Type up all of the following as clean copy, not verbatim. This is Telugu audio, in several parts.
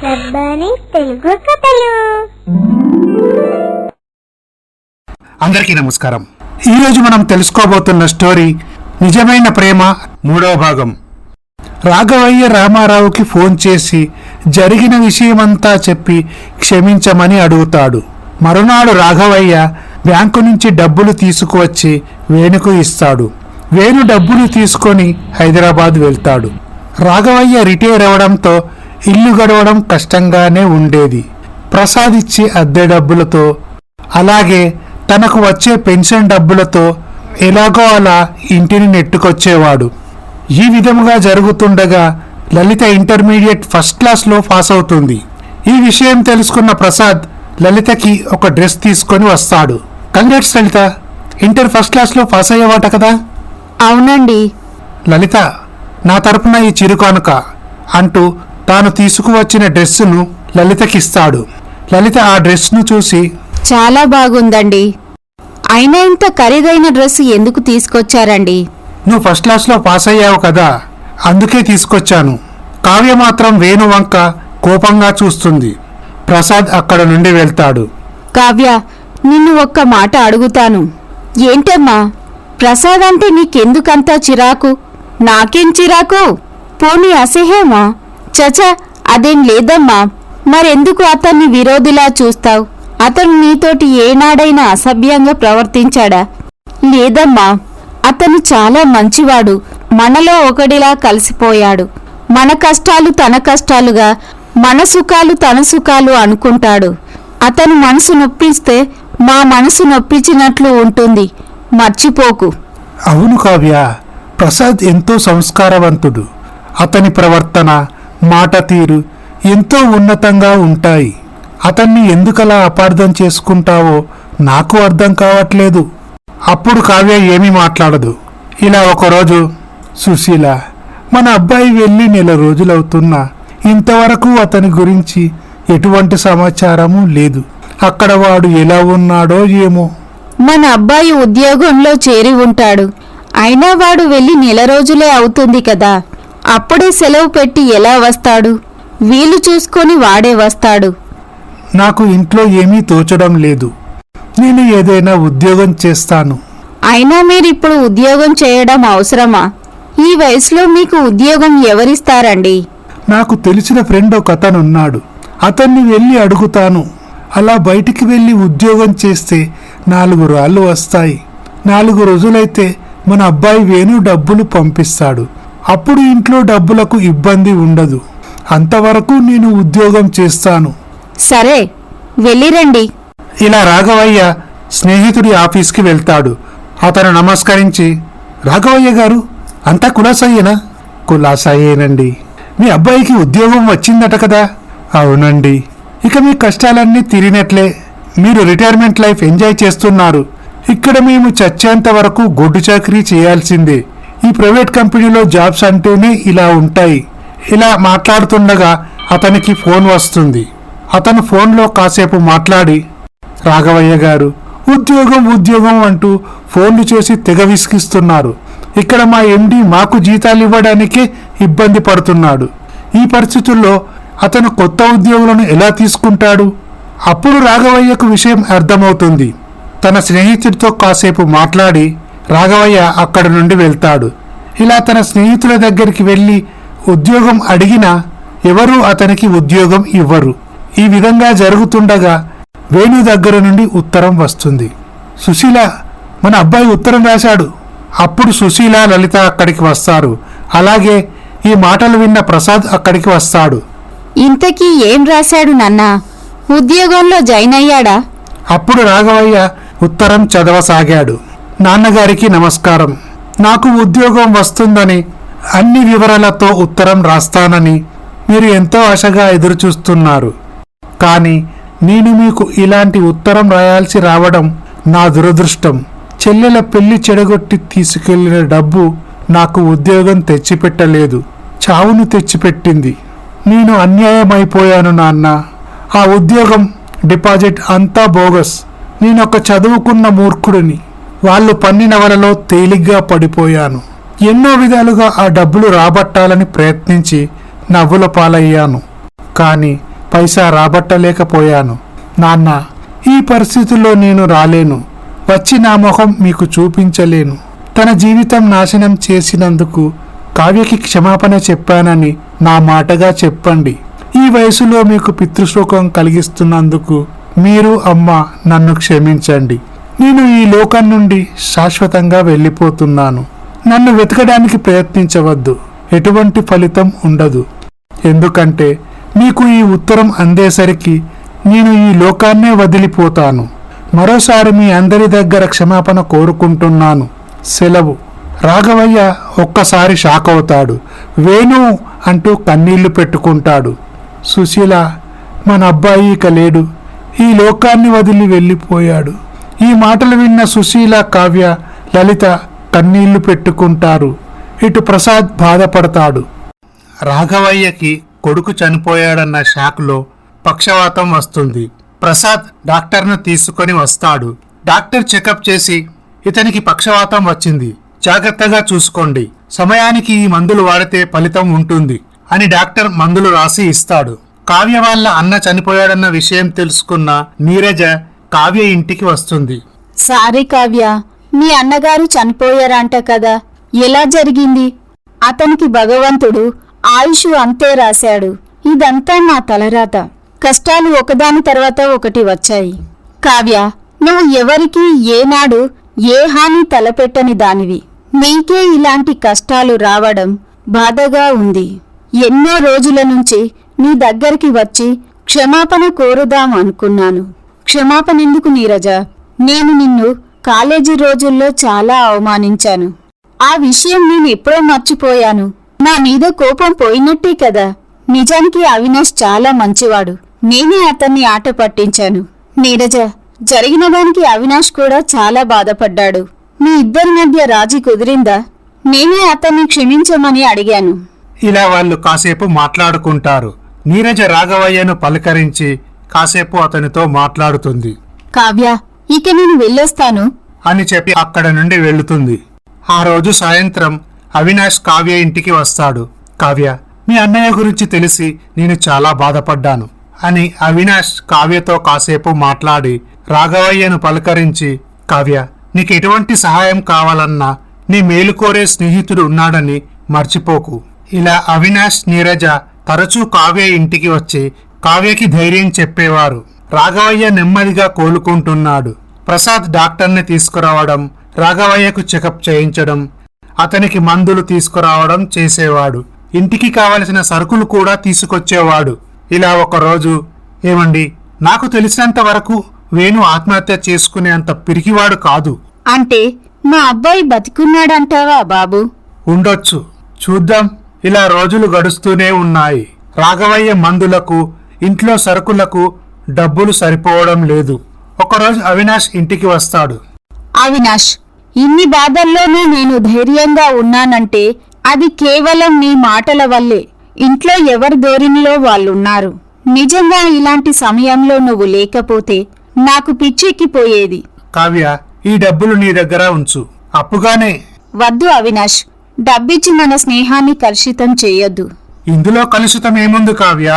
రబ్బాని తెలుగు కథలు. అందరికీ నమస్కారం. ఈరోజు మనం తెలుసుకోబోతున్న స్టోరీ నిజమైన ప్రేమ 3వ భాగం. రాఘవయ్య రామారావుకి ఫోన్ చేసి జరిగిన విషయమంతా చెప్పి క్షమించమని అడుగుతాడు. మరునాడు రాఘవయ్య బ్యాంకు నుంచి డబ్బులు తీసుకువచ్చి వేణుకు ఇస్తాడు. వేణు డబ్బులు తీసుకొని హైదరాబాద్ వెళ్తాడు. రాఘవయ్య రిటైర్ అవడంతో ఇల్లు గడవడం కష్టంగానే ఉండేది. ప్రసాద్ ఇచ్చే అద్దె డబ్బులతో, అలాగే తనకు వచ్చే పెన్షన్ డబ్బులతో ఎలాగో అలా ఇంటిని నెట్టుకొచ్చేవాడు. ఈ విధముగా జరుగుతుండగా లలిత ఇంటర్మీడియట్ ఫస్ట్ క్లాస్లో పాస్ అవుతుంది. ఈ విషయం తెలుసుకున్న ప్రసాద్ లలితకి ఒక డ్రెస్ తీసుకొని వస్తాడు. కంగ్రాట్స్ లలిత, ఇంటర్ ఫస్ట్ క్లాస్లో పాస్ అయ్యేవాట కదా? అవునండి. లలిత, నా తరపున ఈ చిరుకానుక అంటూ తాను తీసుకువచ్చిన డ్రెస్సును లలితకిస్తాడు. లలిత ఆ డ్రెస్ను చూసి, చాలా బాగుందండి. అయినా ఇంత ఖరీదైన డ్రెస్ ఎందుకు తీసుకొచ్చారండి? నువ్వు ఫస్ట్ క్లాస్లో పాస్ అయ్యావు కదా, అందుకే తీసుకొచ్చాను. కావ్య మాత్రం వేణు వంక కోపంగా చూస్తుంది. ప్రసాద్ అక్కడ నుండి వెళ్తాడు. కావ్య, నిన్ను ఒక్క మాట అడుగుతాను. ఏంటమ్మా, ప్రసాద్ అంటే నీకెందుకంతా చిరాకు? నాకేం చిరాకు? పోనీ అసహ్యమా? చచా, అదేం లేదమ్మా. మరెందుకు అతన్ని విరోధిలా చూస్తావు? అతను నీతోటి ఏనాడైనా అసభ్యంగా ప్రవర్తించాడా? లేదమ్మా, అతను చాలా మంచివాడు. మనలో ఒకడిలా కలిసిపోయాడు. మన కష్టాలు తన కష్టాలుగా, మన సుఖాలు తన సుఖాలు అనుకుంటాడు. అతను మనసు నొప్పిస్తే మా మనసు నొప్పించినట్లు ఉంటుంది, మర్చిపోకు. అవును కావ్య, ప్రసాద్ ఎంతో సంస్కారవంతుడు. అతని ప్రవర్తన, మాట తీరు ఎంతో ఉన్నతంగా ఉంటాయి. అతన్ని ఎందుకలా అపార్థం చేసుకుంటావో నాకు అర్థం కావట్లేదు. అప్పుడు కావ్య ఏమీ మాట్లాడదు. ఇలా ఒకరోజు, సుశీల, మన అబ్బాయి వెళ్ళి నెల రోజులవుతున్నా ఇంతవరకు అతని గురించి ఎటువంటి సమాచారము లేదు. అక్కడ వాడు ఎలా ఉన్నాడో ఏమో. మన అబ్బాయి ఉద్యోగంలో చేరి ఉంటాడు. అయినా వాడు వెళ్ళి నెల రోజులే అవుతుంది కదా. అప్పుడే సెలవు పెట్టి ఎలా వస్తాడు? వీలు చూసుకొని వాడే వస్తాడు. నాకు ఇంట్లో ఏమీ తోచడం లేదు. నేను ఏదైనా ఉద్యోగం చేస్తాను. అయినా మీరిప్పుడు ఉద్యోగం చేయడం అవసరమా? ఈ వయసులో మీకు ఉద్యోగం ఎవరిస్తారండి? నాకు తెలిసిన ఫ్రెండ్ ఒక అతను ఉన్నాడు. అతన్ని వెళ్ళి అడుగుతాను. అలా బయటికి వెళ్ళి ఉద్యోగం చేస్తే 4 రాళ్ళు వస్తాయి. 4 రోజులైతే మన అబ్బాయి వేణు డబ్బులు పంపిస్తాడు. అప్పుడు ఇంట్లో డబ్బులకు ఇబ్బంది ఉండదు. అంతవరకు నేను ఉద్యోగం చేస్తాను. సరే, వెళ్ళిరండి. ఇలా రాఘవయ్య స్నేహితుడి ఆఫీస్కి వెళ్తాడు. అతను నమస్కరించి, రాఘవయ్య గారు, అంతా కులాసాయేనా? కులాసాయేనండి. మీ అబ్బాయికి ఉద్యోగం వచ్చిందట కదా? అవునండి. ఇక మీ కష్టాలన్నీ తీరినట్లే. మీరు రిటైర్మెంట్ లైఫ్ ఎంజాయ్ చేస్తున్నారు. ఇక్కడ మేము చచ్చేంత వరకు గొడ్డు చాకరీ చేయాల్సిందే. ఈ ప్రైవేట్ కంపెనీలో జాబ్స్ అంటేనే ఇలా ఉంటాయి. ఇలా మాట్లాడుతుండగా అతనికి ఫోన్ వస్తుంది. అతను ఫోన్లో కాసేపు మాట్లాడి, రాఘవయ్య గారు, ఉద్యోగం ఉద్యోగం అంటూ ఫోన్లు చేసి తెగ విసిగిస్తున్నారు. ఇక్కడ మా ఎండి మాకు జీతాలు ఇవ్వడానికే ఇబ్బంది పడుతున్నాడు. ఈ పరిస్థితుల్లో అతను కొత్త ఉద్యోగులను ఎలా తీసుకుంటాడు? అప్పుడు రాఘవయ్యకు విషయం అర్థమవుతుంది. తన స్నేహితుడితో కాసేపు మాట్లాడి రాఘవయ్య అక్కడి నుండి వెళ్తాడు. ఇలా తన స్నేహితుల దగ్గరికి వెళ్ళి ఉద్యోగం అడిగినా ఎవరూ అతనికి ఉద్యోగం ఇవ్వరు. ఈ విధంగా జరుగుతుండగా వేణు దగ్గర నుండి ఉత్తరం వస్తుంది. సుశీల, మన అబ్బాయి ఉత్తరం రాశాడు. అప్పుడు సుశీల, లలిత అక్కడికి వస్తారు. అలాగే ఈ మాటలు విన్న ప్రసాద్ అక్కడికి వస్తాడు. ఇంతకీ ఏం రాశాడు నాన్నా? ఉద్యోగంలో జాయిన్ అయ్యాడా? అప్పుడు రాఘవయ్య ఉత్తరం చదవసాగాడు. నాన్నగారికి నమస్కారం. నాకు ఉద్యోగం వస్తుందని, అన్ని వివరాలతో ఉత్తరం రాస్తానని మీరు ఎంతో ఆశగా ఎదురుచూస్తున్నారు. కానీ నేను మీకు ఇలాంటి ఉత్తరం రాయాల్సి రావడం నా దురదృష్టం. చెల్లెల పెళ్లి చెడగొట్టి తీసుకెళ్లిన డబ్బు నాకు ఉద్యోగం తెచ్చిపెట్టలేదు, చావును తెచ్చిపెట్టింది. నేను అన్యాయమైపోయాను నాన్న. ఆ ఉద్యోగం, డిపాజిట్ అంతా బోగస్. నేనొక చదువుకున్న మూర్ఖుడిని. వాళ్ళు పన్నిన వలలో తేలిగ్గా పడిపోయాను. ఎన్నో విధాలుగా ఆ డబ్బులు రాబట్టాలని ప్రయత్నించి నవ్వుల పాలయ్యాను. కానీ పైసా రాబట్టలేకపోయాను. నాన్న, ఈ పరిస్థితుల్లో నేను రాలేను, వచ్చి నా ముఖం మీకు చూపించలేను. తన జీవితం నాశనం చేసినందుకు కావ్యకి క్షమాపణ చెప్పానని నా మాటగా చెప్పండి. ఈ వయసులో మీకు పితృశోకం కలిగిస్తున్నందుకు మీరు అమ్మ నన్ను క్షమించండి. నేను ఈ లోకం నుండి శాశ్వతంగా వెళ్ళిపోతున్నాను. నన్ను వెతకడానికి ప్రయత్నించవద్దు, ఎటువంటి ఫలితం ఉండదు. ఎందుకంటే మీకు ఈ ఉత్తరం అందేసరికి నేను ఈ లోకాన్నే వదిలిపోతాను. మరోసారి మీ అందరి దగ్గర క్షమాపణ కోరుకుంటున్నాను. సెలవు. రాఘవయ్య ఒక్కసారి షాక్ అవుతాడు. వేణు అంటూ కన్నీళ్లు పెట్టుకుంటాడు. సుశీల, మన అబ్బాయి ఇక లేడు, ఈ లోకాన్ని వదిలి వెళ్ళిపోయాడు. ఈ మాటలు విన్న సుశీల, కావ్య, లలిత కన్నీళ్లు పెట్టుకుంటారు. ఇటు ప్రసాద్ బాధపడతాడు. రాఘవయ్యకి కొడుకు చనిపోయాడన్న షాక్లో పక్షవాతం వస్తుంది. ప్రసాద్ డాక్టర్ను తీసుకొని వస్తాడు. డాక్టర్ చెకప్ చేసి, ఇతనికి పక్షవాతం వచ్చింది, జాగ్రత్తగా చూసుకోండి, సమయానికి ఈ మందులు వాడితే ఫలితం ఉంటుంది అని డాక్టర్ మందులు రాసి ఇస్తాడు. కావ్య వాళ్ళ అన్న చనిపోయాడన్న విషయం తెలుసుకున్న నీరజ కావ్య ఇంటికి వస్తుంది. సారీ కావ్య, మీ అన్నగారు చనిపోయారంట కదా, ఎలా జరిగింది? అతనికి భగవంతుడు ఆయుష్ అంతే రాశాడు. ఇదంతా నా తలరాత. కష్టాలు ఒకదాని తర్వాత ఒకటి వచ్చాయి. కావ్య, నువ్వు ఎవరికి ఏనాడు ఏ హాని తలపెట్టని దానివి. నీకే ఇలాంటి కష్టాలు రావడం బాధగా ఉంది. ఎన్నో రోజుల నుంచి నీ దగ్గరికి వచ్చి క్షమాపణ కోరుదాం అనుకున్నాను. క్షమాపణ ఎందుకు నీరజ? నేను నిన్ను కాలేజీ రోజుల్లో చాలా అవమానించాను. ఆ విషయం నేను ఎప్పుడో మర్చిపోయాను. నా మీద కోపం పోయినట్టే కదా. నిజానికి అవినాష్ చాలా మంచివాడు. నేనే అతన్ని ఆట పట్టించాను. నీరజ, జరిగిన దానికి అవినాష్ కూడా చాలా బాధపడ్డాడు. మీ ఇద్దరి మధ్య రాజీ కుదిరిందా? నేనే అతన్ని క్షమించమని అడిగాను. ఇలా వాళ్ళు కాసేపు మాట్లాడుకుంటారు. నీరజ రాఘవయ్యను పలకరించి కాసేపు అతనితో మాట్లాడుతుంది. కావ్య, ఇక నేను వెళ్ళొస్తాను అని చెప్పి అక్కడ నుండి వెళుతుంది. ఆ రోజు సాయంత్రం అవినాష్ కావ్య ఇంటికి వస్తాడు. కావ్య, మీ అన్నయ్య గురించి తెలిసి నేను చాలా బాధపడ్డాను అని అవినాష్ కావ్యతో కాసేపు మాట్లాడి రాఘవయ్యను పలకరించి, కావ్య, నీకు ఎటువంటి సహాయం కావాలన్నా నీ మేలు కోరే స్నేహితుడు ఉన్నాడని మర్చిపోకు. ఇలా అవినాష్, నీరజ తరచూ కావ్య ఇంటికి వచ్చి కావ్యకి ధైర్యం చెప్పేవారు. రాఘవయ్య నెమ్మదిగా కోలుకుంటున్నాడు. ప్రసాద్ డాక్టర్ని తీసుకురావడం, రాఘవయ్యకు చెకప్ చేయించడం, అతనికి మందులు తీసుకురావడం చేసేవాడు. ఇంటికి కావలసిన సరుకులు కూడా తీసుకొచ్చేవాడు. ఇలా ఒకరోజు, ఏమండి, నాకు తెలిసినంత వరకు వేణు ఆత్మహత్య చేసుకునేంత పిరికివాడు కాదు. అంటే మా అబ్బాయి బతికున్నాడంటావా బాబు? ఉండొచ్చు, చూద్దాం. ఇలా రోజులు గడుస్తూనే ఉన్నాయి. రాఘవయ్య మందులకు, ఇంట్లో సరుకులకు డబ్బులు సరిపోవడం లేదు. ఒకరోజు అవినాష్ ఇంటికి వస్తాడు. అవినాష్, ఇన్ని బాధల్లోనూ నేను ధైర్యంగా ఉన్నానంటే అది కేవలం నీ మాటల వల్లే. ఇంట్లో ఎవరి ధోరణిలో వాళ్ళున్నారు. నిజంగా ఇలాంటి సమయంలో నువ్వు లేకపోతే నాకు పిచ్చెక్కిపోయేది. కావ్య, ఈ డబ్బులు నీ దగ్గర ఉంచు, అప్పుగానే. వద్దు అవినాష్, డబ్బిచ్చి మన స్నేహాన్ని కలుషితం చేయొద్దు. ఇందులో కలుషితం ఏముంది కావ్య?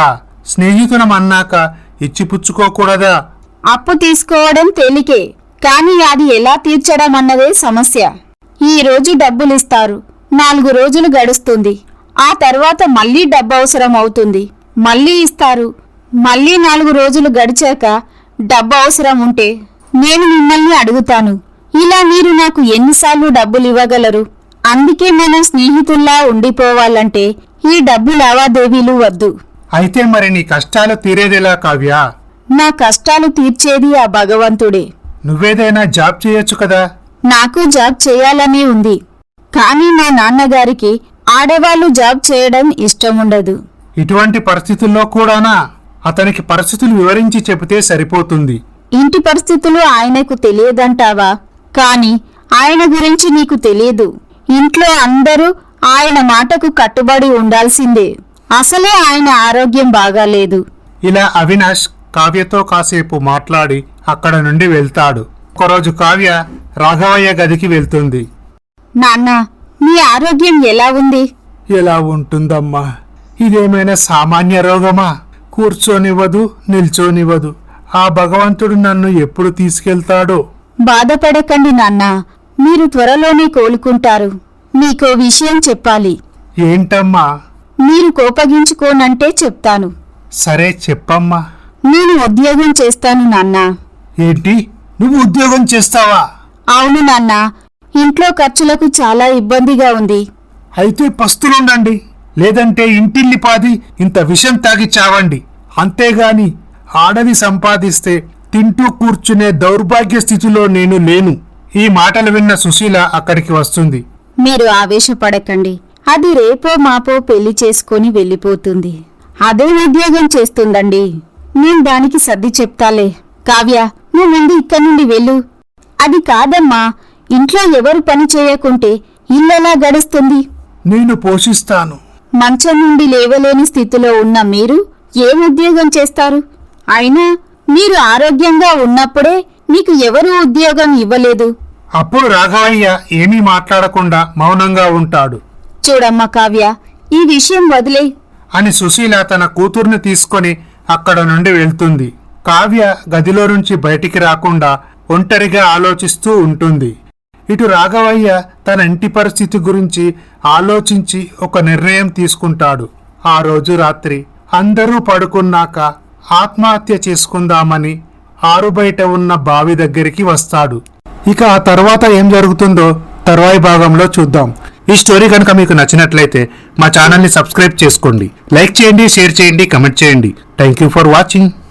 స్నేహితులం అన్నాక ఇచ్చిపుచ్చుకోకూడదా? అప్పు తీసుకోవడం తేలికే, కానీ అది ఎలా తీర్చడం అన్నదే సమస్య. ఈ రోజు డబ్బులిస్తారు, 4 రోజులు గడుస్తుంది. ఆ తర్వాత మళ్ళీ డబ్బు అవసరం అవుతుంది, మళ్ళీ ఇస్తారు. మళ్ళీ 4 రోజులు గడిచాక డబ్బు అవసరం ఉంటే నేను మిమ్మల్ని అడుగుతాను. ఇలా మీరు నాకు ఎన్నిసార్లు డబ్బులు ఇవ్వగలరు? అందుకే మనం స్నేహితుల్లా ఉండిపోవాలంటే ఈ డబ్బు లావాదేవీలు వద్దు. అయితే మరి నీ కష్టాలు తీరేదేలా కావ్య? నా కష్టాలు తీర్చేది ఆ భగవంతుడే. నువ్వేదైనా జాబ్ చేయొచ్చు కదా? నాకు జాబ్ చేయాలనే ఉంది, కానీ మా నాన్నగారికి ఆడవాళ్లు జాబ్ చేయడం ఇష్టముండదు. ఇటువంటి పరిస్థితుల్లో కూడానా? అతనికి పరిస్థితులు వివరించి చెబితే సరిపోతుంది. ఇంటి పరిస్థితులు ఆయనకు తెలియదంటావా? కాని ఆయన గురించి నీకు తెలియదు. ఇంట్లో అందరూ ఆయన మాటకు కట్టుబడి ఉండాల్సిందే. అసలే ఆయన ఆరోగ్యం బాగాలేదు. ఇలా అవినాష్ కావ్యతో కాసేపు మాట్లాడి అక్కడ నుండి వెళ్తాడు. ఒకరోజు కావ్య రాఘవయ్య గదికి వెళ్తుంది. నాన్న, మీ ఆరోగ్యం ఎలా ఉంది? ఎలా ఉంటుందమ్మా, ఇదేమైనా సామాన్య రోగమా? కూర్చోనివ్వదు, నిల్చోనివ్వదు. ఆ భగవంతుడు నన్ను ఎప్పుడు తీసుకెళ్తాడో. బాధపడకండి నాన్న, మీరు త్వరలోనే కోలుకుంటారు. మీకో విషయం చెప్పాలి. ఏంటమ్మా? మీరు కోపగించుకోనంటే చెప్తాను. సరే చెప్పమ్మా. నేను ఉద్యోగం చేస్తాను నాన్నా. ఏంటి, నువ్వు ఉద్యోగం చేస్తావా? అవును నాన్న, ఇంట్లో ఖర్చులకు చాలా ఇబ్బందిగా ఉంది. అయితే పస్తులుండండి, లేదంటే ఇంటిల్లిపాది ఇంత విషం తాగి చావండి. అంతేగాని ఆడది సంపాదిస్తే తింటూ కూర్చునే దౌర్భాగ్య స్థితిలో నేను లేను. ఈ మాటలు విన్న సుశీల అక్కడికి వస్తుంది. మీరు ఆవేశపడకండి, అది రేపో మాపో పెళ్లి చేసుకొని వెళ్ళిపోతుంది. అదే ఉద్యోగం చేస్తుందండి. నేను దానికి సర్ది చెప్తాలే. కావ్య, నువ్వు ముందు ఇక్కడి నుండి వెళ్ళు. అది కాదమ్మా, ఇంట్లో ఎవరు పని చేయకుంటే ఇల్లెలా గడుస్తుంది? నేను పోషిస్తాను. మంచం నుండి లేవలేని స్థితిలో ఉన్న మీరు ఏ ఉద్యోగం చేస్తారు? అయినా మీరు ఆరోగ్యంగా ఉన్నప్పుడే మీకు ఎవరూ ఉద్యోగం ఇవ్వలేదు. అప్పుడు రాఘవయ్య ఏమీ మాట్లాడకుండా మౌనంగా ఉంటాడు. చూడమ్మా కావ్య, ఈ విషయం వదిలే. అని సుశీల తన కూతుర్ని తీసుకొని అక్కడ నుండి వెళ్తుంది. కావ్య గదిలో నుంచి బయటికి రాకుండా ఒంటరిగా ఆలోచిస్తూ ఉంటుంది. ఇటు రాఘవయ్య తన ఇంటి పరిస్థితి గురించి ఆలోచించి ఒక నిర్ణయం తీసుకుంటాడు. ఆ రోజు రాత్రి అందరూ పడుకున్నాక ఆత్మహత్య చేసుకుందామని ఆరుబయట ఉన్న బావి దగ్గరికి వస్తాడు. ఇక ఆ తర్వాత ఏం జరుగుతుందో తర్వాయి భాగంలో చూద్దాం. ఈ స్టోరీ కనుక మీకు నచ్చినట్లయితే మా ఛానల్ని సబ్స్క్రైబ్ చేసుకోండి, లైక్ చేయండి, షేర్ చేయండి, కమెంట్ చేయండి. Thank you for watching.